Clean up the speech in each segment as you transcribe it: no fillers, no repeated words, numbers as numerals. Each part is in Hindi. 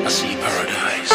I see paradise.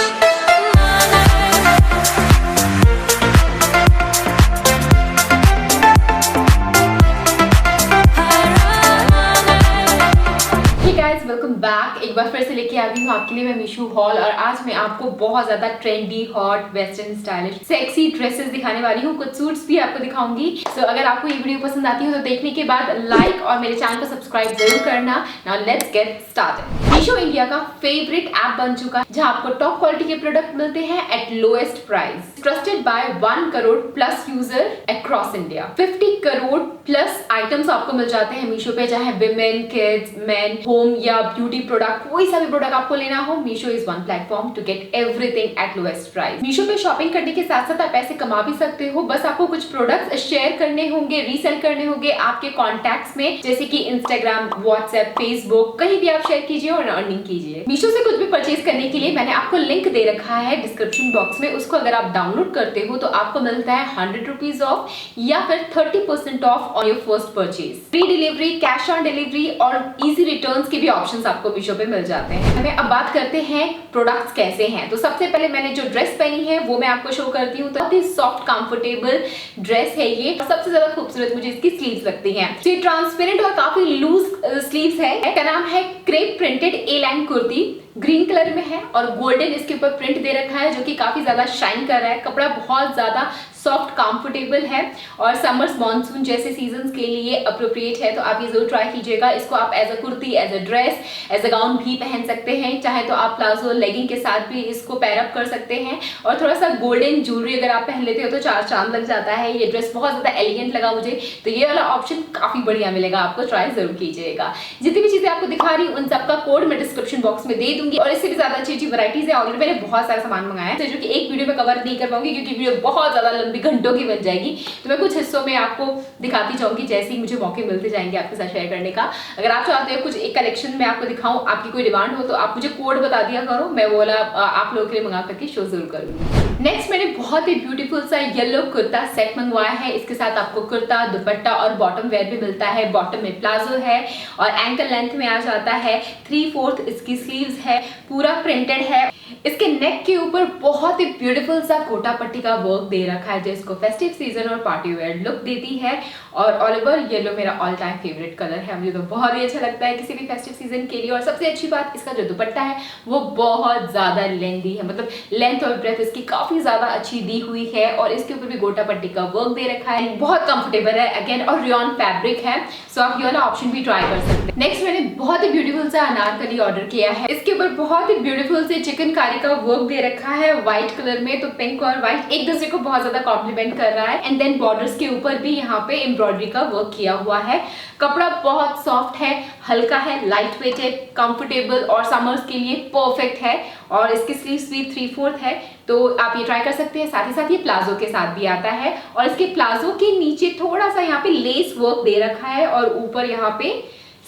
Welcome back. एक बार फिर से लेके आ गई हूँ आपके लिए मैं मीशो हॉल, और आज मैं आपको बहुत ज्यादा trendy, hot, western stylish, sexy dresses दिखाने वाली हूँ। कुछ सूट्स भी आपको दिखाऊंगी। सो अगर आपको ये वीडियो पसंद आती है तो देखने के बाद लाइक और मेरे चैनल को सब्सक्राइब जरूर करना। Now let's get started. Meesho India का फेवरेट ऐप बन चुका है जहाँ आपको टॉप क्वालिटी के प्रोडक्ट मिलते हैं at lowest price. Trusted by 1 crore plus user across India. 50 crore plus items आपको मिल जाते हैं मीशो पे, चाहे विमेन, किड्स, मेन, होम या ब्यूटी प्रोडक्ट, कोई सा भी प्रोडक्ट आपको लेना हो, Meesho is one platform to get everything at lowest price. Meesho पे शॉपिंग करने के साथ साथ आप पैसे कमा भी सकते हो। बस आपको कुछ प्रोडक्ट्स शेयर करने होंगे, रीसेल करने होंगे आपके कॉन्टैक्ट्स में, जैसे कि इंस्टाग्राम, व्हाट्सएप, फेसबुक, कहीं भी आप शेयर कीजिए और अर्निंग कीजिए। मीशो से कुछ भी परचेज करने के लिए मैंने आपको लिंक दे रखा है डिस्क्रिप्शन बॉक्स में। उसको अगर आप डाउनलोड करते हो तो आपको मिलता है 100 रुपीज ऑफ या फिर 30% of on your first purchase. Free delivery, cash on delivery और इजी रिटर्न्स के भी ऑप्शंस आपको मीशो पे मिल जाते हैं। हमें अब बात करते हैं प्रोडक्ट्स कैसे हैं। तो सबसे पहले मैंने जो ड्रेस पहनी है वो मैं आपको शो करती हूँ। तो बहुत ही सॉफ्ट कंफर्टेबल ड्रेस है ये। सबसे ज्यादा खूबसूरत मुझे इसकी स्लीव्स लगती हैं। तो ये ट्रांसपेरेंट और काफी लूज स्लीव्स है। इसका नाम है क्रेप प्रिंटेड ए लाइन कुर्ती। ग्रीन कलर में है और गोल्डन इसके ऊपर प्रिंट दे रखा है, जो कि काफी ज्यादा शाइन कर रहा है। कपड़ा बहुत ज्यादा सॉफ्ट कंफर्टेबल है और समर्स मॉनसून जैसे सीजन्स के लिए अप्रोप्रिएट है। तो आप ये जरूर ट्राई कीजिएगा। इसको आप as a kurti, as a dress, as a gown भी पहन सकते हैं। चाहे तो आप प्लाजो, लेगिंग के साथ भी इसको पैर अप कर सकते हैं। और थोड़ा सा गोल्डन ज्वेलरी अगर आप पहन लेते हो तो चार चांद लग जाता है। ये ड्रेस बहुत ज्यादा एलिगेंट लगा मुझे, तो ये वाला ऑप्शन काफी बढ़िया मिलेगा आपको। ट्राई जरूर कीजिएगा। जितनी भी चीजें आपको दिखा रही हूँ उन सबका कोड मैं डिस्क्रिप्शन बॉक्स में दे दूंगी। और इससे भी ज्यादा अच्छी वैरायटीज है। ऑलरेडी मैंने बहुत सारा सामान मंगाया है जो कि एक वीडियो में कवर नहीं कर पाऊंगी, क्योंकि वीडियो बहुत ज्यादा लंबी, घंटों की बन जाएगी। तो मैं कुछ हिस्सों में आपको दिखाती जाऊंगी जैसे ही मुझे मौके मिलते जाएंगे आपके साथ शेयर करने का। अगर आप चाहते हो कुछ एक कलेक्शन में आपको दिखाऊं, आपकी कोई डिमांड हो, तो आप मुझे कोड बता दिया करो, मैं वो वाला आप लोगों के लिए मंगा करके शो जरूर करूंगी। नेक्स्ट मैंने बहुत ही ब्यूटीफुल सा येलो कुर्ता सेट मंगवाया है। इसके साथ आपको कुर्ता, दुपट्टा और बॉटम वेयर भी मिलता है। बॉटम में प्लाजो है और एंकल लेंथ में आ जाता है। 3/4 इसकी स्लीव्स है, पूरा प्रिंटेड है। इसके नेक के ऊपर बहुत ही ब्यूटीफुल सा कोटा पट्टी का वर्क दे रखा है, जो इसको फेस्टिव सीजन और पार्टी वेयर लुक देती है। और ऑल ओवर येलो मेरा ऑल टाइम फेवरेट कलर है। मुझे तो बहुत ही अच्छा लगता है किसी भी फेस्टिव सीजन के लिए। और सबसे अच्छी बात, इसका जो दुपट्टा है वो बहुत ज्यादा लेंथी है, मतलब लेंथ और ब्रेथ इसकी काफी ज्यादा अच्छी दी हुई है। और इसके ऊपर भी गोटा पट्टी का वर्क दे रखा है। बहुत कंफर्टेबल है अगेन, और रेयॉन फैब्रिक है। सो आप ये वाला ऑप्शन भी ट्राई कर सकते हैं। नेक्स्ट मैंने बहुत ही ब्यूटीफुल सा अनारकली ऑर्डर किया है। इसके ऊपर बहुत ही ब्यूटीफुल से चिकनकारी का वर्क दे रखा है व्हाइट कलर में। तो पिंक और व्हाइट एक दूसरे को बहुत ज्यादा कॉम्प्लीमेंट कर रहा है। एंड देन बॉर्डर्स के ऊपर भी यहाँ पे एम्ब्रॉयडरी का वर्क किया हुआ है। कपड़ा बहुत सॉफ्ट है, हल्का है, लाइट वेट है, कंफर्टेबल और समर्स के लिए परफेक्ट है। और इसकी स्लीव्स भी 3/4 है, तो आप ये ट्राई कर सकते हैं। साथ ही साथ ये प्लाजो के साथ भी आता है। और इसके प्लाजो के नीचे थोड़ा सा यहाँ पे लेस वर्क दे रखा है और ऊपर यहाँ पे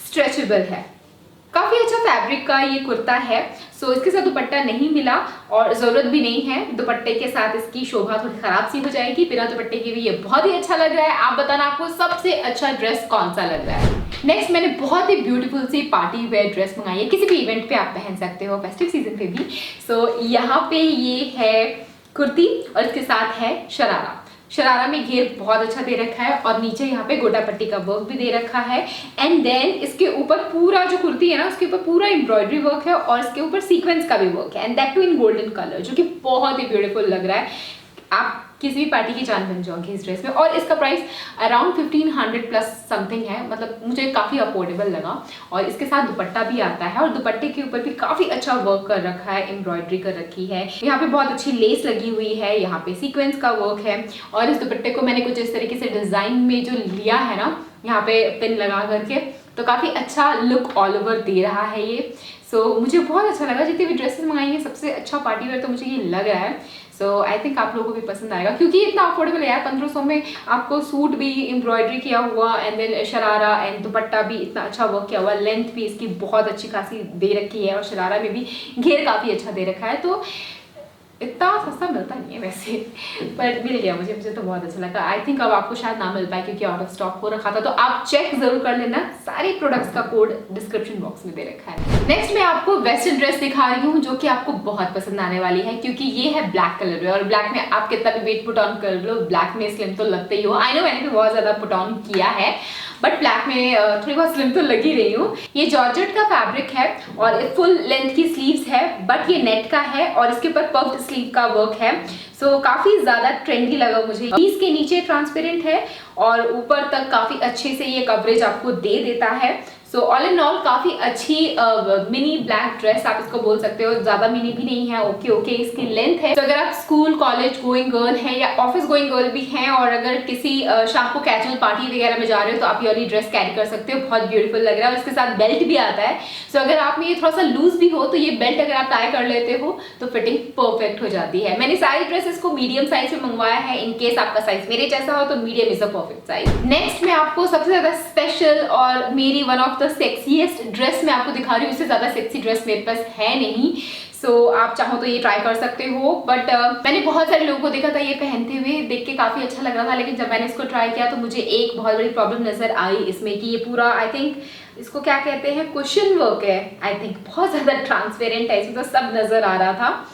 स्ट्रेचेबल है। काफी अच्छा फैब्रिक का ये कुर्ता है। सो इसके साथ दुपट्टा नहीं मिला और जरूरत भी नहीं है। दुपट्टे के साथ इसकी शोभा थोड़ी खराब सी हो जाएगी। बिना दुपट्टे के भी ये बहुत ही अच्छा लग रहा है। आप बताना आपको सबसे अच्छा ड्रेस कौन सा लग रहा है। नेक्स्ट मैंने बहुत ही ब्यूटीफुल सी पार्टी वेयर ड्रेस मंगाई है। किसी भी इवेंट पे आप पहन सकते हो, फेस्टिव सीजन पे भी। सो यहाँ पे ये है कुर्ती और इसके साथ है शरारा। शरारा में घेर बहुत अच्छा दे रखा है और नीचे यहाँ पे गोटा पट्टी का वर्क भी दे रखा है। एंड देन इसके ऊपर पूरा जो कुर्ती है ना, उसके ऊपर पूरा एम्ब्रॉयडरी वर्क है और इसके ऊपर सीक्वेंस का भी वर्क है, and that too in golden colour, जो कि बहुत ही ब्यूटीफुल लग रहा है। आप किसी भी पार्टी की जान बन जाओगे इस ड्रेस में। और इसका प्राइस अराउंड 1500 प्लस समथिंग है, मतलब मुझे काफ़ी अफोर्डेबल लगा। और इसके साथ दुपट्टा भी आता है और दुपट्टे के ऊपर भी काफ़ी अच्छा वर्क कर रखा है, एम्ब्रॉयडरी कर रखी है। यहाँ पे बहुत अच्छी लेस लगी हुई है, यहाँ पे सीक्वेंस का वर्क है। और इस दुपट्टे को मैंने कुछ इस तरीके से डिज़ाइन में जो लिया है ना, यहाँ पे पिन लगा करके, तो काफ़ी अच्छा लुक ऑल ओवर दे रहा है ये। सो मुझे बहुत अच्छा लगा। जितनी भी ड्रेसेस मंगाई हैं सबसे अच्छा पार्टी वेयर तो मुझे ये लग रहा है। सो आई थिंक आप लोगों को भी पसंद आएगा, क्योंकि इतना अफोर्डेबल है यार। 1500 में आपको सूट भी एम्ब्रॉयडरी किया हुआ, and then sharara and dupatta भी इतना अच्छा वर्क किया हुआ, लेंथ भी इसकी बहुत अच्छी खासी दे रखी है और शरारा में भी घेर काफ़ी अच्छा दे रखा है। तो इतना सस्ता मिलता नहीं है वैसे, पर मिल गया मुझे तो बहुत अच्छा लगा। आई थिंक अब आपको शायद ना मिल पाए क्योंकि आउट ऑफ स्टॉक हो रखा था, तो आप चेक जरूर कर लेना, सारे प्रोडक्ट्स का कोड डिस्क्रिप्शन बॉक्स में दे रखा है। नेक्स्ट मैं आपको वेस्टर्न ड्रेस दिखा रही हूँ जो कि आपको बहुत पसंद आने वाली है, क्योंकि ये है ब्लैक कलर में, और ब्लैक में आप कितना भी वेट पुट ऑन कर लो, ब्लैक में स्लिम तो लगते ही हो। आई नो मैंने भी बहुत ज्यादा पुट ऑन किया है, बट ब्लैक में थोड़ी बहुत स्लिम तो लगी रही हूँ। ये जॉर्जेट का फैब्रिक है और फुल लेंथ की स्लीव्स है, बट ये नेट का है और इसके ऊपर पफ्ड स्लीव का वर्क है। सो काफी ज्यादा ट्रेंडी लगा मुझे। पीस के नीचे ट्रांसपेरेंट है और ऊपर तक काफी अच्छे से ये कवरेज आपको दे देता है। सो ऑल इन ऑल काफी अच्छी मिनी ब्लैक ड्रेस आप इसको बोल सकते हो, ज्यादा मिनी भी नहीं है, ओके इसकी लेंथ है। तो अगर आप स्कूल कॉलेज गोइंग गर्ल हैं या ऑफिस गोइंग गर्ल भी हैं और अगर किसी शाम को कैजुअल पार्टी वगैरह में जा रहे हो तो आप ये वाली ड्रेस कैरी कर सकते हो, बहुत ब्यूटीफुल लग रहा है। और इसके साथ बेल्ट भी आता है, सो अगर आप में ये थोड़ा सा लूज भी हो तो ये बेल्ट अगर आप टाई कर लेते हो तो फिटिंग परफेक्ट हो जाती है। मैंने सारी ड्रेसेस को मीडियम साइज में मंगवाया है, इन केस आपका साइज मेरे जैसा हो तो medium is a perfect size. Next मैं आपको सबसे ज्यादा स्पेशल और मेरी one of the sexiest dress मैं आपको दिखा रही हूँ। इससे ज्यादा सेक्सी ड्रेस मेरे पास है नहीं, सो आप चाहो तो ये ट्राई कर सकते हो। बट मैंने बहुत सारे लोगों को देखा था ये पहनते हुए, देख के काफी अच्छा लग रहा था, लेकिन जब मैंने इसको ट्राई किया तो मुझे एक बहुत बड़ी प्रॉब्लम नजर आई इसमें कि ये पूरा आई थिंक इसको क्या कहते हैं, कुशन वर्क है आई थिंक, बहुत ज्यादा ट्रांसपेरेंट है, इसमें तो सब नजर आ रहा था।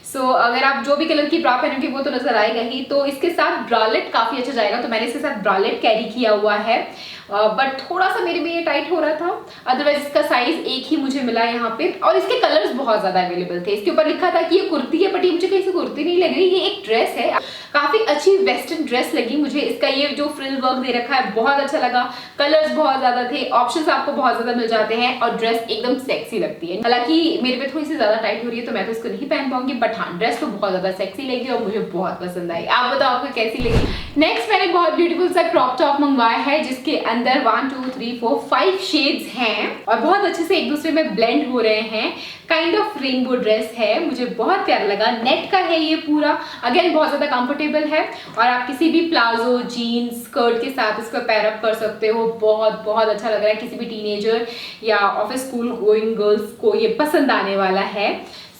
सो अगर आप जो भी कलर की ब्रा पहनोगे वो तो नजर आएगा ही। तो इसके साथ ब्रालेट काफी अच्छा जाएगा, तो मैंने इसके साथ ब्रालेट कैरी किया हुआ है, बट थोड़ा सा मेरे में ये टाइट हो रहा था, अदरवाइज इसका साइज एक ही मुझे मिला यहाँ पे। और इसके कलर्स बहुत ज्यादा अवेलेबल थे। इसके ऊपर लिखा था कि ये कुर्ती है, बट ये मुझे कहीं से कुर्ती नहीं लग रही, ये एक ड्रेस है। काफी अच्छी वेस्टर्न ड्रेस लगी मुझे। इसका ये जो फ्रिल वर्क दे रखा है बहुत अच्छा लगा, कलर्स बहुत ज्यादा थे, ऑप्शंस आपको बहुत ज्यादा मिल जाते हैं और ड्रेस एकदम सेक्सी लगती है। हालांकि मेरे पे थोड़ी सी ज्यादा टाइट हो रही है तो मैं तो इसको नहीं पहन पाऊंगी, बट हाँ ड्रेस तो बहुत ज्यादा सेक्सी लगी और मुझे बहुत पसंद आई। आप बताओ आपको कैसी लगी। नेक्स्ट मैंने बहुत ब्यूटीफुल सा क्रॉप टॉप मंगवाया है जिसके अंदर 1 2 3 4 5 शेड्स हैं और बहुत अच्छे से एक दूसरे में ब्लेंड हो रहे हैं। काइंड ऑफ रेनबो ड्रेस है, मुझे बहुत प्यारा लगा। नेट का है ये पूरा, अगेन बहुत ज्यादा कंफर्टेबल है और आप किसी भी प्लाजो जीन्स स्कर्ट के साथ इसको पेयर अप कर सकते हो। बहुत बहुत अच्छा लग रहा है, किसी भी टीनेजर या ऑफिस स्कूल गोइंग गर्ल्स को ये पसंद आने वाला है।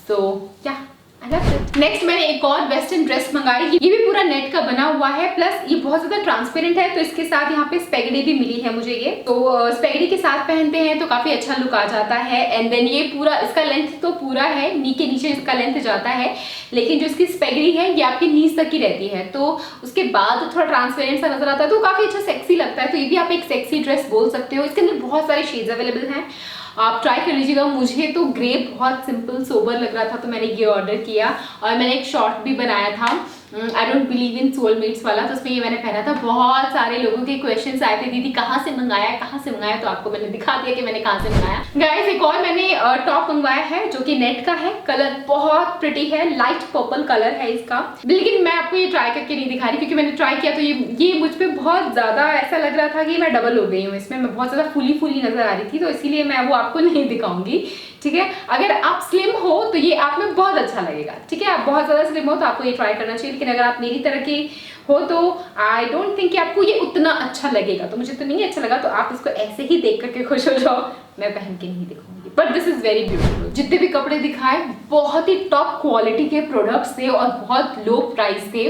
सो या नेक्स्ट मैंने एक और वेस्टर्न ड्रेस मंगाई, ये भी पूरा नेट का बना हुआ है, प्लस ये बहुत ज्यादा ट्रांसपेरेंट है, तो इसके साथ यहाँ पे स्पेगडी भी मिली है मुझे ये। तो स्पेगडी के साथ पहनते हैं तो काफी अच्छा लुक आ जाता है। एंड देन ये पूरा इसका लेंथ तो पूरा है, नी के नीचे इसका लेंथ जाता है, लेकिन जो इसकी स्पेगडी है ये आपकी नीज तक ही रहती है, तो उसके बाद थोड़ा ट्रांसपेरेंट सा नजर आता है, तो काफी अच्छा सेक्सी लगता है। तो ये भी आप एक सेक्सी ड्रेस बोल सकते हो। इसके अंदर बहुत सारे शेड्स अवेलेबल हैं, आप ट्राई कर लीजिएगा। मुझे तो ग्रे बहुत सिंपल सोबर लग रहा था तो मैंने ये ऑर्डर किया और मैंने एक शॉर्ट भी बनाया था, I don't believe in soulmates वाला, तो उसमें ये मैंने पहना था। बहुत सारे लोगों के क्वेश्चंस आए थे, दीदी कहाँ से मंगाया कहाँ से मंगाया, तो आपको मैंने दिखा दिया कि मैंने कहाँ से मंगाया। गाइस एक और मैंने टॉप मंगवाया है जो कि नेट का है, कलर बहुत प्रिटी है, लाइट पर्पल कलर है इसका, लेकिन मैं आपको ये ट्राई करके नहीं दिखा रही क्योंकि मैंने ट्राई किया तो ये मुझ पर बहुत ज्यादा ऐसा लग रहा था कि मैं डबल हो गई हूँ इसमें, मैं बहुत ज्यादा फुली नजर आ रही थी, तो इसीलिए मैं वो आपको नहीं दिखाऊंगी। ठीक है, अगर आप स्लिम हो तो ये आप में बहुत अच्छा लगेगा। ठीक है, आप बहुत ज्यादा स्लिम हो तो आपको ये ट्राई करना चाहिए, लेकिन अगर आप मेरी तरह के हो तो आई डोंट थिंक कि आपको ये उतना अच्छा लगेगा। तो मुझे तो नहीं अच्छा लगा, तो आप इसको ऐसे ही देख करके खुश हो जाओ, मैं पहन के नहीं दिखाऊंगी, but this is very beautiful. जितने भी कपड़े दिखाए बहुत ही टॉप क्वालिटी के प्रोडक्ट्स थे और बहुत लो प्राइस थे।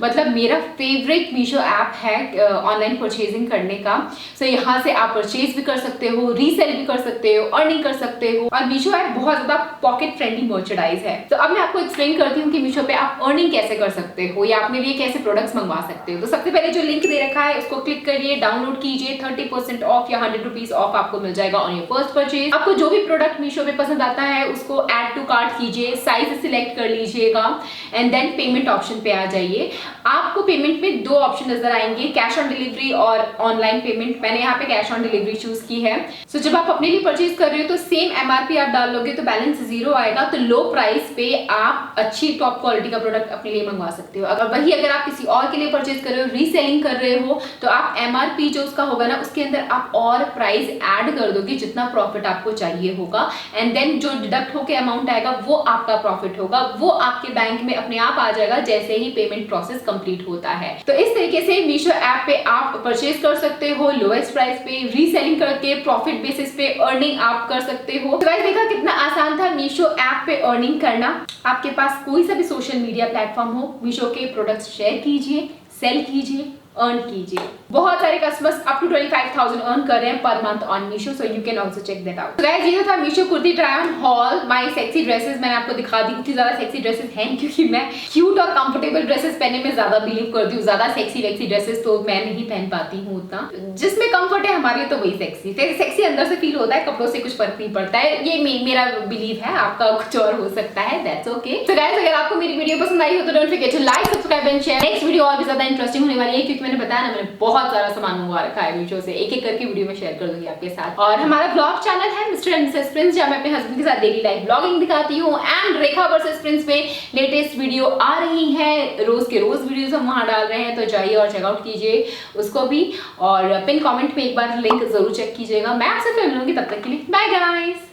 मतलब मेरा फेवरेट मीशो ऐप है ऑनलाइन परचेजिंग करने का। सो यहाँ से आप परचेज भी कर सकते हो, रीसेल भी कर सकते हो, अर्निंग कर सकते हो, और मीशो ऐप बहुत ज्यादा पॉकेट फ्रेंडली मर्चेंडाइज है। तो अब मैं आपको एक्सप्लेन करती हूँ कि मीशो पे आप अर्निंग कैसे कर सकते हो या अपने लिए कैसे प्रोडक्ट्स मंगवा सकते हो। तो सबसे पहले जो लिंक दे रखा है उसको क्लिक करिए, डाउनलोड कीजिए, 30% ऑफ या 100 रुपीज ऑफ आपको मिल जाएगा ऑन योर फर्स्ट परचेज। आपको जो भी प्रोडक्ट मीशो पे पसंद आता है उसको ऐड टू कार्ट कीजिए, साइज सिलेक्ट कर लीजिएगा एंड देन पेमेंट ऑप्शन पे आ जाइए। आपको पेमेंट में दो ऑप्शन नजर आएंगे, कैश ऑन डिलीवरी और ऑनलाइन पेमेंट। मैंने यहाँ पे कैश ऑन डिलीवरी चूज की है। सो जब आप अपने लिए परचेज कर रहे हो तो सेम एमआरपी आप डाल लोगे तो बैलेंस 0 आएगा, तो लो प्राइस पे आप अच्छी टॉप क्वालिटी का प्रोडक्ट अपने लिए मंगवा सकते हो। अगर वही अगर आप किसी और के लिए परचेज कर रहे हो, रीसेलिंग कर रहे हो, तो आप एमआरपी जो उसका होगा ना उसके अंदर आप और प्राइस ऐड कर दोगे जितना प्रॉफिट आपको चाहिए होगा, एंड देन जो डिडक्ट होकर अमाउंट आएगा वो आपका प्रॉफिट होगा, वो आपके बैंक में अपने आप आ जाएगा जैसे ही पेमेंट प्रोसेस प्रोसेस कंप्लीट होता है। तो इस तरीके से मीशो ऐप पे आप परचेज कर सकते हो लोएस्ट प्राइस पे, रीसेलिंग करके प्रॉफिट बेसिस पे अर्निंग आप कर सकते हो। तो गाइस देखा कितना आसान था मीशो ऐप पे अर्निंग करना। आपके पास कोई सा भी सोशल मीडिया प्लेटफॉर्म हो, मीशो के प्रोडक्ट्स शेयर कीजिए, सेल कीजिए, अर्न कीजिए। बहुत सारे कस्टमर्स अप टू 25,000 अर्न कर रहे हैं per month on Meesho, so you can also check that out. Guys ये था Meesho kurti try on haul my sexy dresses. मैंने आपको दिखा दी, उतनी ज्यादा सेक्सी ड्रेसेस हैं क्योंकि मैं क्यूट और कंफर्टेबल ड्रेसेस पहनने में ज्यादा बिलीव करती हूँ। ज्यादा सेक्सी वेक्सी ड्रेसेस तो मैं नहीं पहन पाती हूँ उतना। जिसमें कंफर्ट है हमारी तो वही सेक्सी। सेक्सी अंदर से फील होता है, कपड़ों से कुछ फर्क नहीं पड़ता है। ये मेरा बिलीव है, आपका कुछ और हो सकता है, दैट्स ओके। सो गाइस अगर आपको मेरी वीडियो पसंद आई हो तो don't forget to like, subscribe and share. Next video और भी ज्यादा इंटरेस्टिंग होने वाली है क्योंकि मैंने बताया ना, मैंने बहुत सारा सामान मंगवा रखा है मीशो से। एक एक करके वीडियो में शेयर कर दूंगी आपके साथ। और हमारा ब्लॉग चैनल है मिस्टर एंड मिसेस प्रिंस, जहां मैं अपने हस्बैंड के साथ डेली लाइफ ब्लॉगिंग दिखाती हूँ। एंड रेखा वर्सेस प्रिंस पे लेटेस्ट वीडियो आ रही है, रोज के रोज वीडियोस हम वहां डाल रहे हैं, तो जाइए और चेकआउट कीजिए उसको भी। और पिन कमेंट में एक बार लिंक जरूर चेक कीजिएगा। मैं आपसे फिर मिलूंगी, तब तक के लिए बाय गाइस।